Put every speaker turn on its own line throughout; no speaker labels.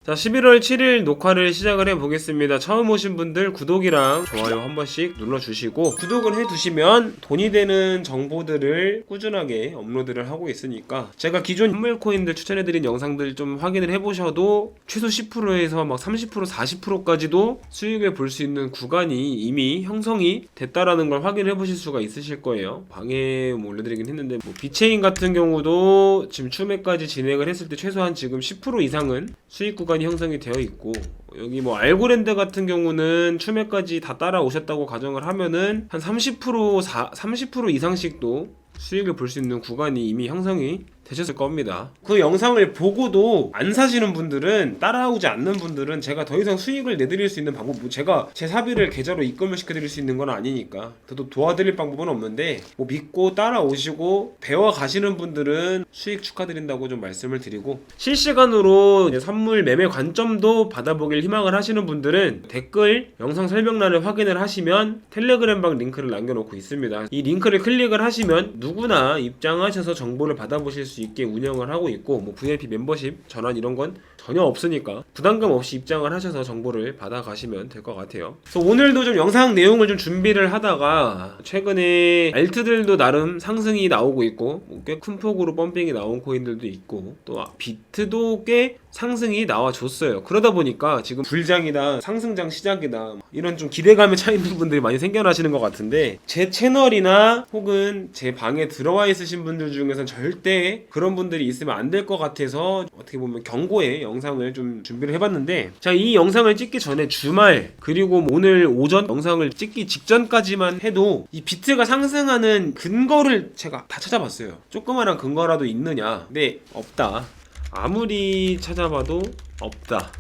자, 11월 7일 녹화를 시작을 해보겠습니다. 처음 오신 분들 구독이랑 좋아요 한 번씩 눌러주시고, 구독을 해두시면 돈이 되는 정보들을 꾸준하게 업로드를 하고 있으니까, 제가 기존 현물코인들 추천해드린 영상들 좀 확인을 해보셔도 최소 10%에서 막 30%, 40%까지도 수익을 볼 수 있는 구간이 이미 형성이 됐다라는 걸 확인해 보실 수가 있으실 거예요. 방에 올려드리긴 했는데, 뭐 비체인 같은 경우도 지금 추매까지 진행을 했을 때 최소한 지금 10% 이상은 수익 구간이 형성이 되어 있고, 여기 뭐 알고랜드 같은 경우는 추매까지 다 따라오셨다고 가정을 하면은 한 30% 이상씩도 수익을 볼 수 있는 구간이 이미 형성이 되셨을 겁니다. 그 영상을 보고도 안 사시는 분들은, 따라오지 않는 분들은 제가 더 이상 수익을 내드릴 수 있는 방법, 제가 제 사비를 계좌로 입금을 시켜드릴 수 있는 건 아니니까 저도 도와드릴 방법은 없는데, 뭐 믿고 따라오시고 배워 가시는 분들은 수익 축하드린다고 좀 말씀을 드리고, 실시간으로 선물 매매 관점도 받아보길 희망을 하시는 분들은 댓글 영상 설명란을 확인을 하시면 텔레그램방 링크를 남겨놓고 있습니다. 이 링크를 클릭을 하시면 누구나 입장하셔서 정보를 받아보실 수 있게 운영을 하고 있고, 뭐 VIP 멤버십 전환 이런 건 전혀 없으니까 부담감 없이 입장을 하셔서 정보를 받아가시면 될 것 같아요. 그래서 오늘도 좀 영상 내용을 좀 준비를 하다가, 최근에 알트들도 나름 상승이 나오고 있고, 꽤 큰 폭으로 펌핑이 나온 코인들도 있고, 또 비트도 꽤 상승이 나와줬어요. 그러다 보니까 지금 불장이다, 상승장 시작이다, 이런 좀 기대감에 차 있는 분들이 많이 생겨나시는 것 같은데, 제 채널이나 혹은 제 방에 들어와 있으신 분들 중에서는 절대 그런 분들이 있으면 안 될 것 같아서 어떻게 보면 경고의 영상을 좀 준비를 해봤는데, 자, 이 영상을 찍기 전에 주말 그리고 오늘 오전 영상을 찍기 직전까지만 해도 이 비트가 상승하는 근거를 제가 다 찾아봤어요. 조그마한 근거라도 있느냐? 네, 없다. 아무리 찾아봐도 없다.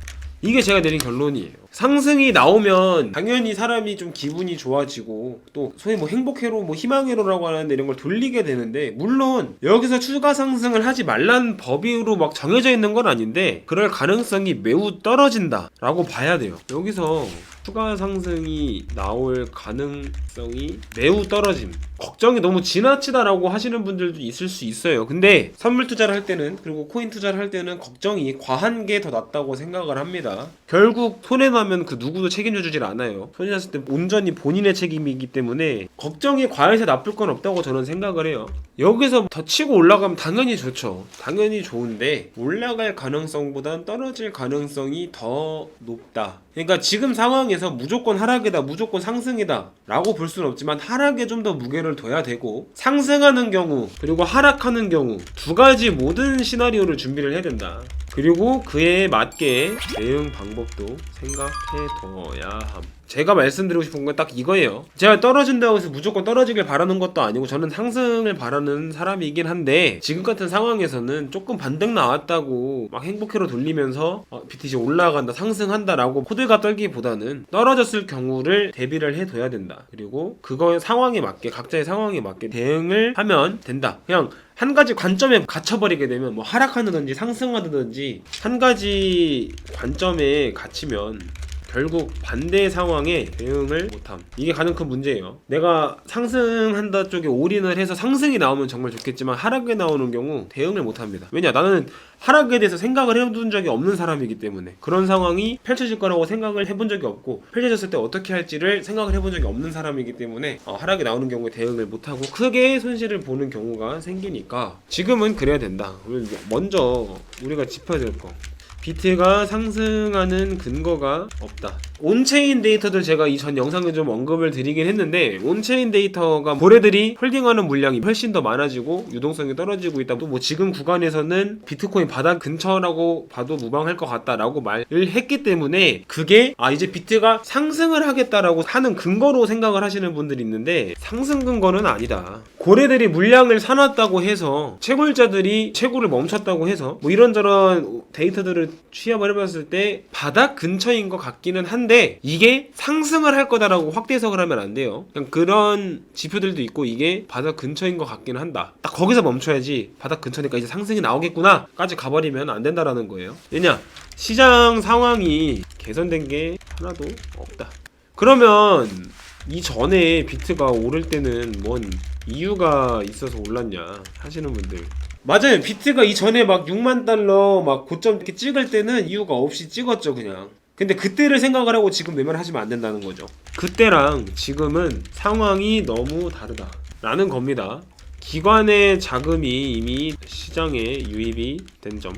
이게 제가 내린 결론이에요. 상승이 나오면 당연히 사람이 좀 기분이 좋아지고, 또 소위 뭐 행복회로, 뭐 희망회로라고 하는데 이런 걸 돌리게 되는데, 물론 여기서 추가 상승을 하지 말라는 법으로 막 정해져 있는 건 아닌데, 그럴 가능성이 매우 떨어진다 라고 봐야 돼요. 여기서 추가 상승이 나올 가능성이 매우 떨어짐. 걱정이 너무 지나치다라고 하시는 분들도 있을 수 있어요. 근데 선물 투자를 할 때는, 그리고 코인 투자를 할 때는 걱정이 과한 게 더 낫다고 생각을 합니다. 결국 손해나면 그 누구도 책임져 주질 않아요. 손해났을 때 온전히 본인의 책임이기 때문에 걱정이 과해서 나쁠 건 없다고 저는 생각을 해요. 여기서 더 치고 올라가면 당연히 좋죠. 당연히 좋은데, 올라갈 가능성보단 떨어질 가능성이 더 높다. 그러니까 지금 상황에서 무조건 하락이다, 무조건 상승이다 라고 볼 수는 없지만, 하락에 좀 더 무게를 둬야 되고, 상승하는 경우 그리고 하락하는 경우 두 가지 모든 시나리오를 준비를 해야 된다. 그리고 그에 맞게 대응 방법도 생각해 둬야 함. 제가 말씀드리고 싶은 건 딱 이거예요. 제가 떨어진다고 해서 무조건 떨어지길 바라는 것도 아니고, 저는 상승을 바라는 사람이긴 한데, 지금 같은 상황에서는 조금 반등 나왔다고 막 행복회로 돌리면서 BTC 올라간다, 상승한다 라고 호들갑 떨기보다는 떨어졌을 경우를 대비를 해둬야 된다. 그리고 그거 상황에 맞게, 각자의 상황에 맞게 대응을 하면 된다. 그냥 한 가지 관점에 갇혀버리게 되면, 뭐 하락하든지 상승하든지 한 가지 관점에 갇히면 결국 반대의 상황에 대응을 못함. 이게 가장 큰 문제예요. 내가 상승한다 쪽에 올인을 해서 상승이 나오면 정말 좋겠지만, 하락에 나오는 경우 대응을 못합니다. 왜냐? 나는 하락에 대해서 생각을 해둔 적이 없는 사람이기 때문에, 그런 상황이 펼쳐질 거라고 생각을 해본 적이 없고, 펼쳐졌을 때 어떻게 할지를 생각을 해본 적이 없는 사람이기 때문에 하락에 나오는 경우에 대응을 못하고 크게 손실을 보는 경우가 생기니까, 지금은 그래야 된다. 먼저 우리가 짚어야 될 거, 비트가 상승하는 근거가 없다. 온체인 데이터들 제가 이 전 영상에 좀 언급을 드리긴 했는데, 온체인 데이터가 고래들이 홀딩하는 물량이 훨씬 더 많아지고 유동성이 떨어지고 있다. 또 뭐 지금 구간에서는 비트코인 바닥 근처라고 봐도 무방할 것 같다라고 말을 했기 때문에, 그게 이제 비트가 상승을 하겠다라고 하는 근거로 생각을 하시는 분들이 있는데, 상승 근거는 아니다. 고래들이 물량을 사놨다고 해서, 채굴자들이 채굴을 멈췄다고 해서, 뭐 이런저런 데이터들을 취합을 해봤을 때 바닥 근처인 것 같기는 한데, 이게 상승을 할 거다라고 확대 해석을 하면 안 돼요. 그냥 그런 지표들도 있고, 이게 바닥 근처인 것 같기는 한다. 딱 거기서 멈춰야지, 바닥 근처니까 이제 상승이 나오겠구나 까지 가버리면 안 된다라는 거예요. 왜냐? 시장 상황이 개선된 게 하나도 없다. 그러면 이전에 비트가 오를 때는 뭔 이유가 있어서 올랐냐 하시는 분들, 맞아요. 비트가 이전에 막 6만 달러 막 고점 이렇게 찍을 때는 이유가 없이 찍었죠 그냥. 근데 그때를 생각을 하고 지금 매매를 하시면 안 된다는 거죠. 그때랑 지금은 상황이 너무 다르다 라는 겁니다. 기관의 자금이 이미 시장에 유입이 된 점,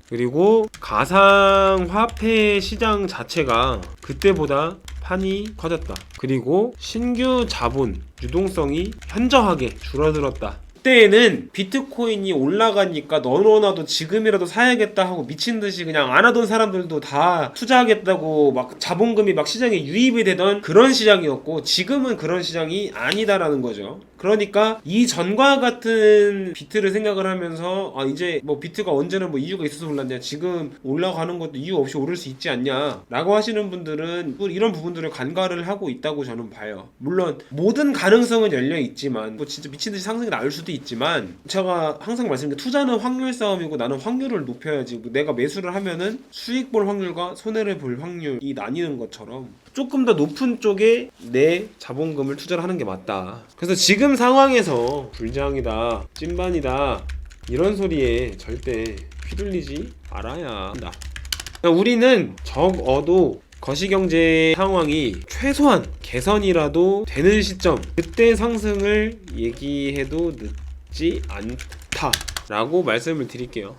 그리고 가상화폐 시장 자체가 그때보다 판이 커졌다. 그리고 신규 자본 유동성이 현저하게 줄어들었다. 그때에는 비트코인이 올라가니까 너너나도 지금이라도 사야겠다 하고 미친듯이 그냥 안 하던 사람들도 다 투자하겠다고 막 자본금이 막 시장에 유입이 되던 그런 시장이었고, 지금은 그런 시장이 아니다라는 거죠. 그러니까 이 전과 같은 비트를 생각을 하면서 이제 뭐 비트가 언제는 뭐 이유가 있어서 올랐냐, 지금 올라가는 것도 이유 없이 오를 수 있지 않냐 라고 하시는 분들은 이런 부분들을 간과를 하고 있다고 저는 봐요. 물론 모든 가능성은 열려 있지만 뭐 진짜 미친듯이 상승이 나올 수도 있지만, 제가 항상 말씀드린 투자는 확률 싸움이고 나는 확률을 높여야지, 내가 매수를 하면은 수익 볼 확률과 손해를 볼 확률이 나뉘는 것처럼 조금 더 높은 쪽에 내 자본금을 투자를 하는 게 맞다. 그래서 지금 상황에서 불장이다, 찐반이다 이런 소리에 절대 휘둘리지 말아야 한다. 우리는 적어도 거시경제 상황이 최소한 개선이라도 되는 시점, 그때 상승을 얘기해도 늦지 않다 라고 말씀을 드릴게요.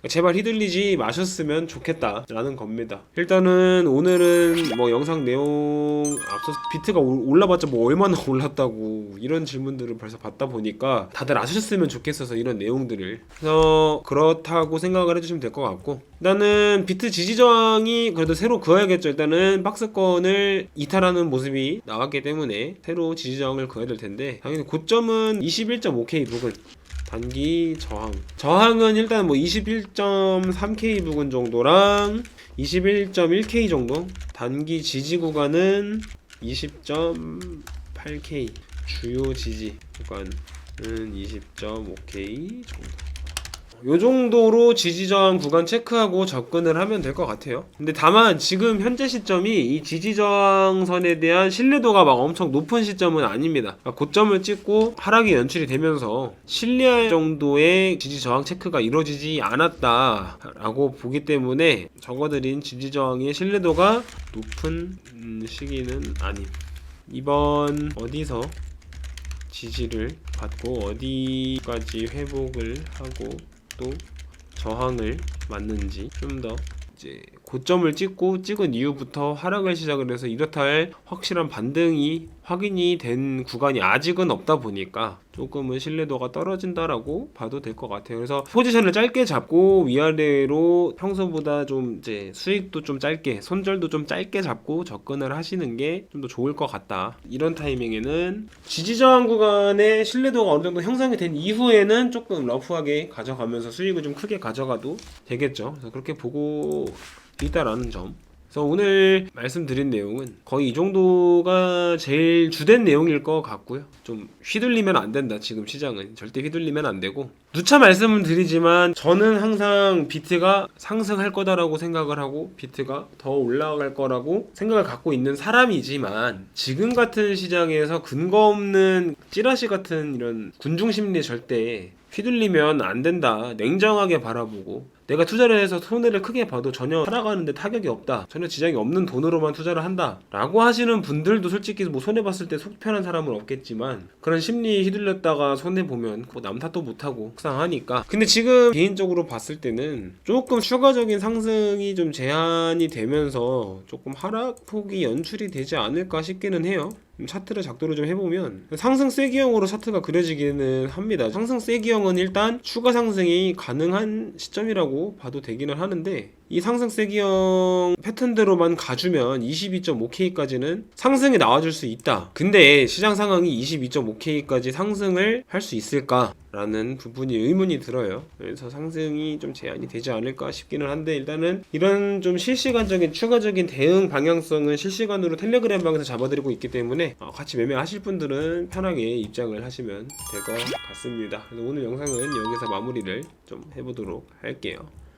제발 휘둘리지 마셨으면 좋겠다 라는 겁니다. 일단은 오늘은 뭐 영상 내용 앞서서 비트가 올라봤자 뭐 얼마나 올랐다고 이런 질문들을 벌써 받다 보니까 다들 아셨으면 좋겠어서 이런 내용들을, 그래서 그렇다고 생각을 해주시면 될 것 같고, 일단은 비트 지지저항이 그래도 새로 그어야겠죠. 일단은 박스권을 이탈하는 모습이 나왔기 때문에 새로 지지저항을 그어야 될 텐데, 당연히 고점은 21.5K 부근 단기 저항은 일단 뭐 21.3K 부근 정도랑 21.1K 정도, 단기 지지 구간은 20.8K, 주요 지지 구간은 20.5K 정도. 요 정도로 지지저항 구간 체크하고 접근을 하면 될 것 같아요. 근데 다만 지금 현재 시점이 이 지지저항선에 대한 신뢰도가 막 엄청 높은 시점은 아닙니다. 그러니까 고점을 찍고 하락이 연출이 되면서 신뢰할 정도의 지지저항 체크가 이루어지지 않았다라고 보기 때문에 적어드린 지지저항의 신뢰도가 높은 시기는 아님. 이번 어디서 지지를 받고 어디까지 회복을 하고 또 저항을 맞는지, 좀 더 이제 고점을 찍은 이후부터 하락을 시작을 해서 이렇다 할 확실한 반등이 확인이 된 구간이 아직은 없다 보니까 조금은 신뢰도가 떨어진다라고 봐도 될 것 같아요. 그래서 포지션을 짧게 잡고 위아래로 평소보다 좀 이제 수익도 좀 짧게, 손절도 좀 짧게 잡고 접근을 하시는 게 좀 더 좋을 것 같다. 이런 타이밍에는 지지저항 구간의 신뢰도가 어느 정도 형성이 된 이후에는 조금 러프하게 가져가면서 수익을 좀 크게 가져가도 되겠죠. 그래서 그렇게 보고 있다라는 점. 그래서 오늘 말씀드린 내용은 거의 이 정도가 제일 주된 내용일 것 같고요. 좀 휘둘리면 안 된다. 지금 시장은 절대 휘둘리면 안 되고, 누차 말씀을 드리지만 저는 항상 비트가 상승할 거다라고 생각을 하고 비트가 더 올라갈 거라고 생각을 갖고 있는 사람이지만, 지금 같은 시장에서 근거 없는 찌라시 같은 이런 군중 심리에 절대 휘둘리면 안 된다. 냉정하게 바라보고, 내가 투자를 해서 손해를 크게 봐도 전혀 살아가는데 타격이 없다, 전혀 지장이 없는 돈으로만 투자를 한다 라고 하시는 분들도 솔직히 뭐 손해봤을 때 속 편한 사람은 없겠지만, 그런 심리에 휘둘렸다가 손해보면 남 탓도 못하고 속상하니까. 근데 지금 개인적으로 봤을 때는 조금 추가적인 상승이 좀 제한이 되면서 조금 하락폭이 연출이 되지 않을까 싶기는 해요. 차트를 작도를 좀 해보면 상승 세기형으로 차트가 그려지기는 합니다. 상승 세기형은 일단 추가 상승이 가능한 시점이라고 봐도 되기는 하는데, 이 상승 세기형 패턴대로만 가주면 22.5K까지는 상승이 나와줄 수 있다. 근데 시장 상황이 22.5K까지 상승을 할 수 있을까? 라는 부분이 의문이 들어요. 그래서 상승이 좀 제한이 되지 않을까 싶기는 한데, 일단은 이런 좀 실시간적인 추가적인 대응 방향성은 실시간으로 텔레그램 방에서 잡아드리고 있기 때문에 같이 매매하실 분들은 편하게 입장을 하시면 될 것 같습니다. 그래서 오늘 영상은 여기서 마무리를 좀 해보도록 할게요.